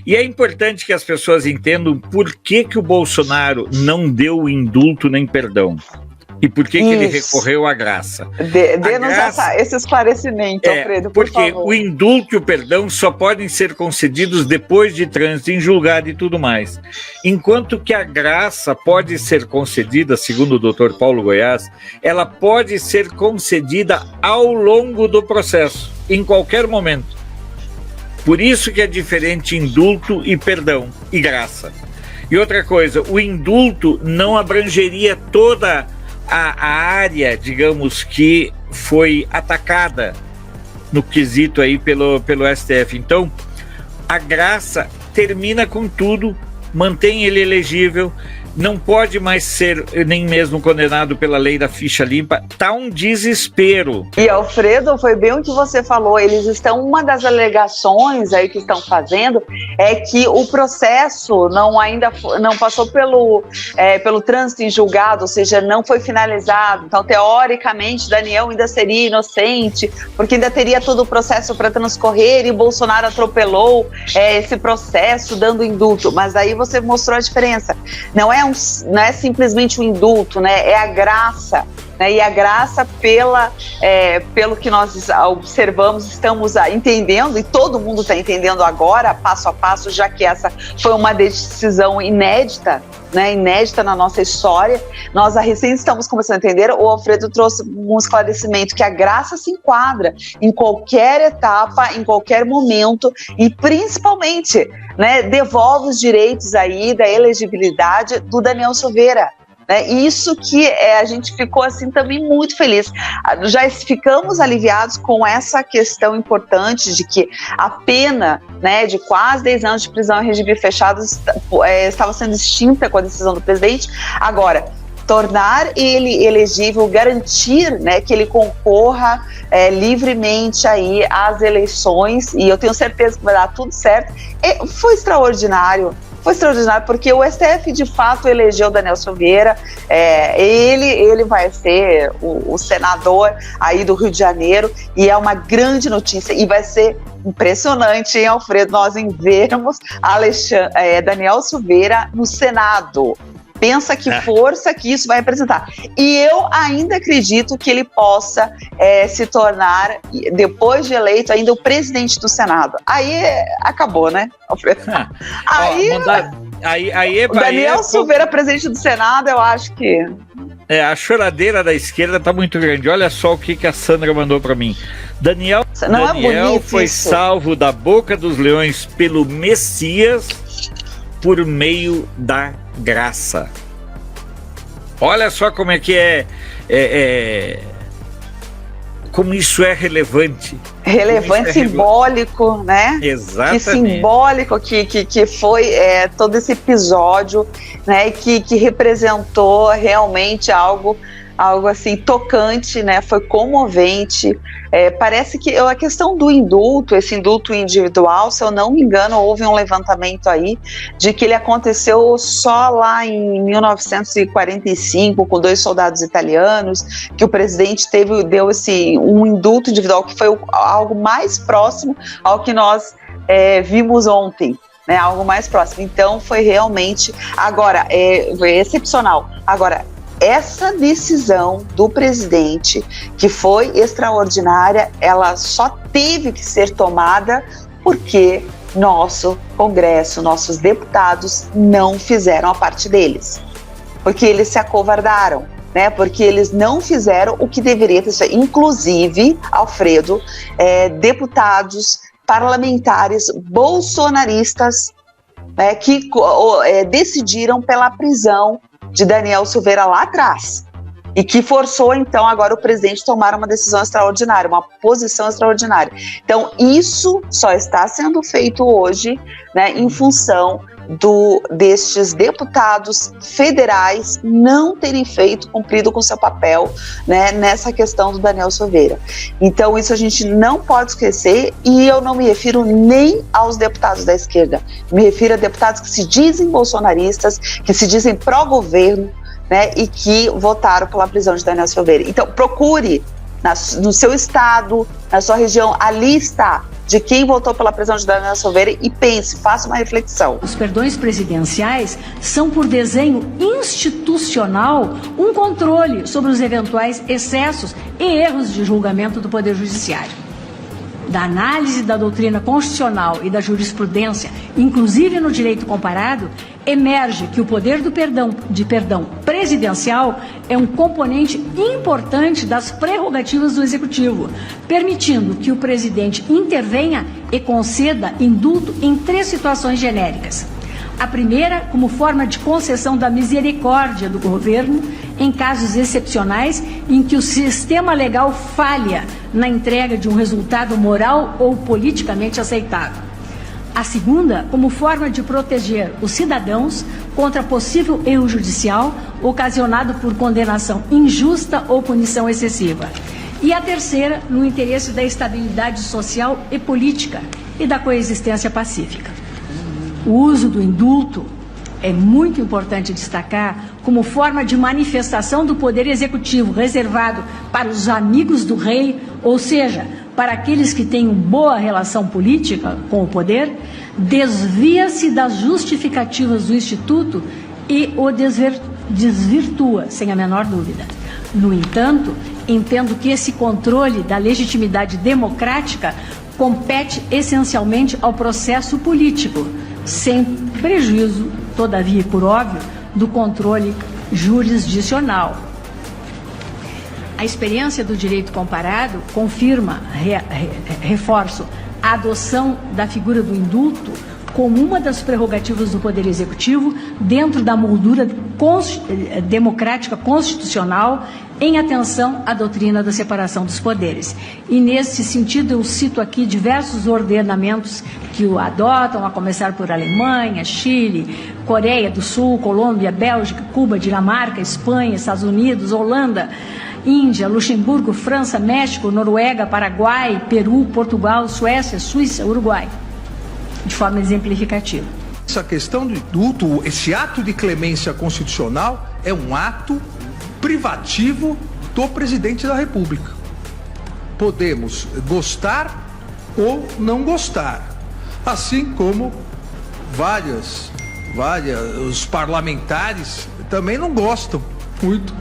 E é importante que as pessoas entendam por que o Bolsonaro não deu o indulto nem perdão. E por que ele recorreu à graça? Dê-nos esse esclarecimento, Alfredo, por favor. Porque o indulto e o perdão só podem ser concedidos depois de trânsito em julgado e tudo mais. Enquanto que a graça pode ser concedida, segundo o doutor Paulo Goiás, ela pode ser concedida ao longo do processo, em qualquer momento. Por isso que é diferente indulto e perdão e graça. E outra coisa, o indulto não abrangeria toda a área, digamos, que foi atacada no quesito aí pelo STF. Então, a graça termina com tudo, mantém ele elegível, não pode mais ser nem mesmo condenado pela lei da ficha limpa. Tá um desespero. E, Alfredo, foi bem o que você falou, uma das alegações aí que estão fazendo é que o processo não passou pelo trânsito em julgado, ou seja, não foi finalizado. Então, teoricamente, Daniel ainda seria inocente, porque ainda teria todo o processo para transcorrer e Bolsonaro atropelou esse processo dando indulto. Mas aí você mostrou a diferença. Não é simplesmente um indulto, né? É a graça, né? E a graça pelo que nós observamos, estamos entendendo, e todo mundo está entendendo agora, passo a passo, já que essa foi uma decisão inédita, né? Inédita na nossa história. Nós recém estamos começando a entender. O Alfredo trouxe um esclarecimento que a graça se enquadra em qualquer etapa, em qualquer momento, e principalmente, né, devolve os direitos aí da elegibilidade do Daniel Silveira. Isso que a gente ficou assim também muito feliz. Já ficamos aliviados com essa questão importante de que a pena, né, de quase 10 anos de prisão em regime fechado estava sendo extinta com a decisão do presidente. Agora, tornar ele elegível, garantir, né, que ele concorra livremente aí às eleições, e eu tenho certeza que vai dar tudo certo. Foi extraordinário. Foi extraordinário, porque o STF de fato elegeu Daniel Silveira. Ele vai ser o senador aí do Rio de Janeiro, e é uma grande notícia, e vai ser impressionante, hein, Alfredo, nós em vermos Daniel Silveira no Senado. Pensa que força que isso vai representar. E eu ainda acredito que ele possa se tornar, depois de eleito, ainda o presidente do Senado. Aí acabou, né, Alfredo? O Daniel Silveira, presidente do Senado, eu acho que... a choradeira da esquerda tá muito grande. Olha só o que a Sandra mandou para mim. Daniel foi salvo da boca dos leões pelo Messias por meio da graça. Olha só como é que como isso é relevante. Relevante, simbólico, né? Exatamente. Que simbólico que foi todo esse episódio, né? Que representou realmente algo assim tocante, né? Foi comovente. Parece que a questão do indulto, esse indulto individual, se eu não me engano, houve um levantamento aí de que ele aconteceu só lá em 1945 com 2 soldados italianos, que o presidente deu um indulto individual, que foi algo mais próximo ao que nós vimos ontem, né? Algo mais próximo. Então foi realmente, agora, foi excepcional. Agora, essa decisão do presidente, que foi extraordinária, ela só teve que ser tomada porque nosso Congresso, nossos deputados não fizeram a parte deles. Porque eles se acovardaram, né? Porque eles não fizeram o que deveria ter feito. Inclusive, Alfredo, deputados, parlamentares bolsonaristas, né, que decidiram pela prisão de Daniel Silveira lá atrás, e que forçou então agora o presidente a tomar uma decisão extraordinária, uma posição extraordinária. Então isso só está sendo feito hoje, né, em função destes deputados federais não terem cumprido com seu papel, né, nessa questão do Daniel Silveira. Então isso a gente não pode esquecer, e eu não me refiro nem aos deputados da esquerda, me refiro a deputados que se dizem bolsonaristas, que se dizem pró-governo, né, e que votaram pela prisão de Daniel Silveira. Então procure no seu estado, na sua região, ali está. de quem votou pela prisão de Daniel Silveira e pense, faça uma reflexão. Os perdões presidenciais são, por desenho institucional, um controle sobre os eventuais excessos e erros de julgamento do Poder Judiciário. Da análise da doutrina constitucional e da jurisprudência, inclusive no direito comparado, emerge que o poder de perdão presidencial é um componente importante das prerrogativas do Executivo, permitindo que o presidente intervenha e conceda indulto em 3 situações genéricas. A primeira, como forma de concessão da misericórdia do governo em casos excepcionais em que o sistema legal falha na entrega de um resultado moral ou politicamente aceitável. A segunda, como forma de proteger os cidadãos contra possível erro judicial ocasionado por condenação injusta ou punição excessiva. E a terceira, no interesse da estabilidade social e política e da coexistência pacífica. O uso do indulto é muito importante destacar como forma de manifestação do poder executivo reservado para os amigos do rei, ou seja, para aqueles que têm uma boa relação política com o poder, desvia-se das justificativas do Instituto e o desvirtua, sem a menor dúvida. No entanto, entendo que esse controle da legitimidade democrática compete essencialmente ao processo político, sem prejuízo, todavia, por óbvio, do controle jurisdicional. A experiência do direito comparado confirma, reforço, a adoção da figura do indulto como uma das prerrogativas do Poder Executivo dentro da moldura democrática constitucional em atenção à doutrina da separação dos poderes. E, nesse sentido, eu cito aqui diversos ordenamentos que o adotam, a começar por Alemanha, Chile, Coreia do Sul, Colômbia, Bélgica, Cuba, Dinamarca, Espanha, Estados Unidos, Holanda, Índia, Luxemburgo, França, México, Noruega, Paraguai, Peru, Portugal, Suécia, Suíça, Uruguai, de forma exemplificativa. Essa questão do indulto, esse ato de clemência constitucional é um ato privativo do presidente da República. Podemos gostar ou não gostar, assim como os parlamentares também não gostam muito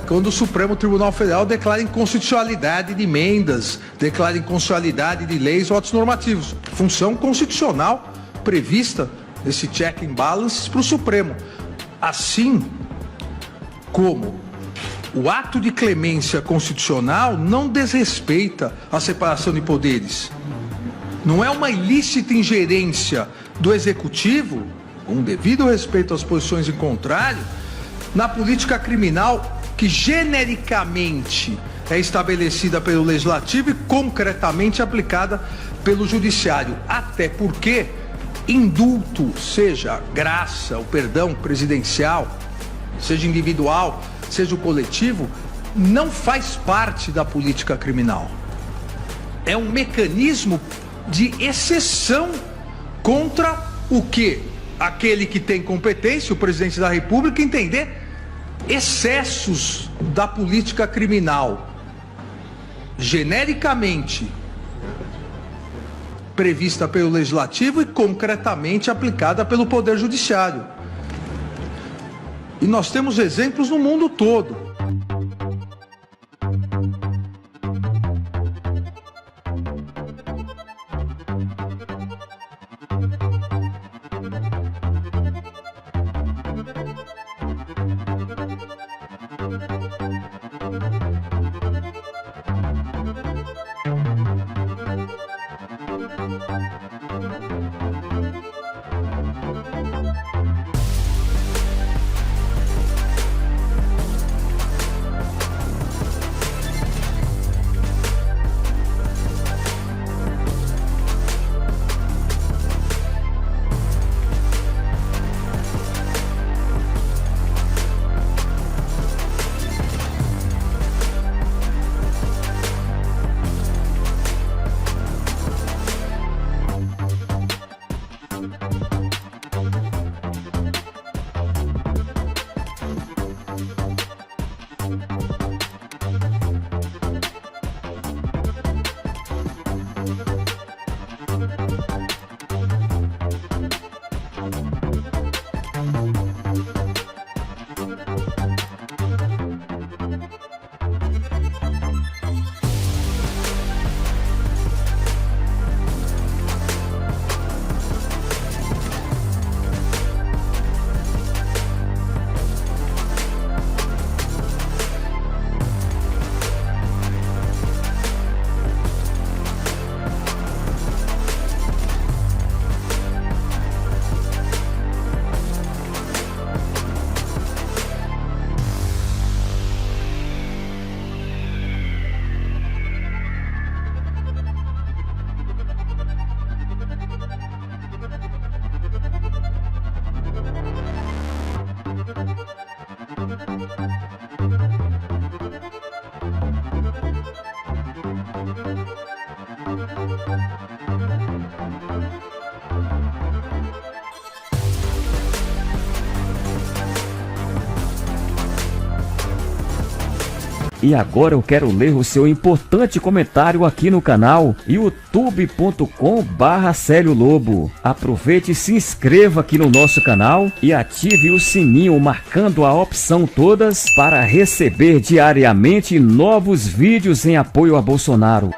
quando o Supremo Tribunal Federal declara inconstitucionalidade de emendas, declara inconstitucionalidade de leis ou atos normativos. Função constitucional prevista nesse check and balances para o Supremo. Assim como o ato de clemência constitucional não desrespeita a separação de poderes. Não é uma ilícita ingerência do Executivo, com devido respeito às posições em contrário, na política criminal que genericamente é estabelecida pelo Legislativo e concretamente aplicada pelo Judiciário. Até porque indulto, seja graça, o perdão presidencial, seja individual, seja o coletivo, não faz parte da política criminal. É um mecanismo de exceção contra o que aquele que tem competência, o presidente da República, entender excessos da política criminal genericamente prevista pelo Legislativo e concretamente aplicada pelo Poder Judiciário. E nós temos exemplos no mundo todo. E agora eu quero ler o seu importante comentário aqui no canal youtube.com/Célio Lobo. Aproveite e se inscreva aqui no nosso canal e ative o sininho marcando a opção todas para receber diariamente novos vídeos em apoio a Bolsonaro.